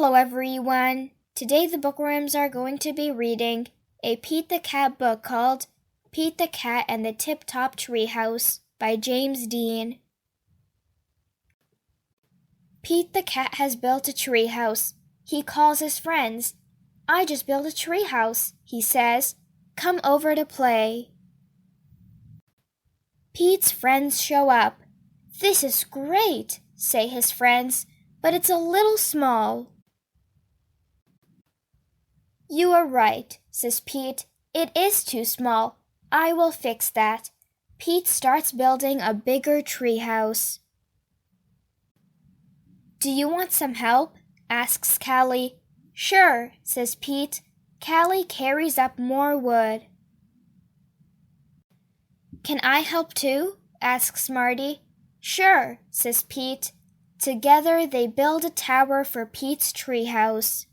Hello everyone! Today the Bookworms are going to be reading a Pete the Cat book called Pete the Cat and the Tip-Top Treehouse by James Dean. Pete the Cat has built a treehouse. He calls his friends. "I just built a treehouse," he says. "Come over to play." Pete's friends show up. "This is great," say his friends, "but it's a little small." "You are right," says Pete. "It is too small. I will fix that." Pete starts building a bigger treehouse. "Do you want some help?" asks Callie. "Sure," says Pete. Callie carries up more wood. "Can I help too?" asks Marty. "Sure," says Pete. Together they build a tower for Pete's treehouse.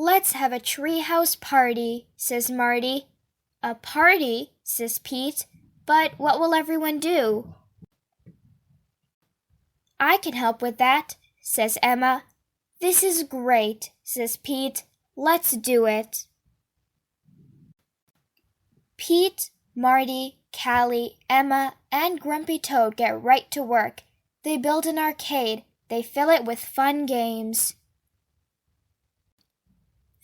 "Let's have a treehouse party," says Marty. "A party?" says Pete. "But what will everyone do?" "I can help with that," says Emma. "This is great," says Pete. "Let's do it." Pete, Marty, Callie, Emma, and Grumpy Toad get right to work. They build an arcade. They fill it with fun games.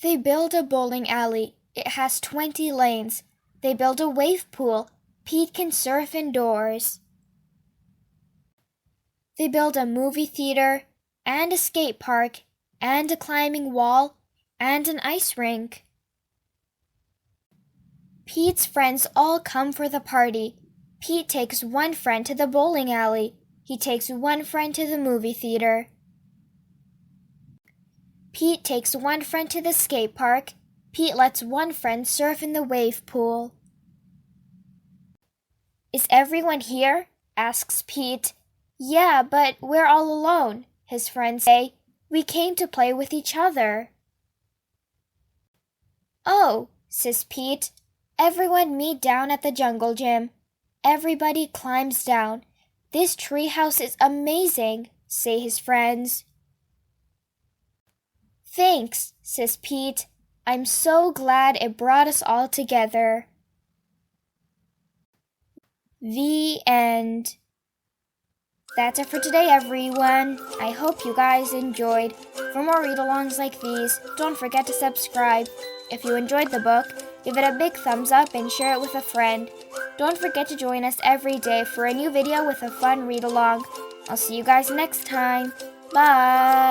They build a bowling alley. It has 20 lanes. They build a wave pool. Pete can surf indoors. They build a movie theater, and a skate park, and a climbing wall, and an ice rink. Pete's friends all come for the party. Pete takes one friend to the bowling alley. He takes one friend to the movie theater. Pete takes one friend to the skate park. Pete lets one friend surf in the wave pool. "Is everyone here?" asks Pete. "Yeah, but we're all alone," his friends say. "We came to play with each other." "Oh," says Pete. "Everyone meet down at the jungle gym." Everybody climbs down. "This treehouse is amazing," say his friends. "Thanks," says Pete. "I'm so glad it brought us all together." The end. That's it for today, everyone. I hope you guys enjoyed. For more read-alongs like these, don't forget to subscribe. If you enjoyed the book, give it a big thumbs up and share it with a friend. Don't forget to join us every day for a new video with a fun read-along. I'll see you guys next time. Bye!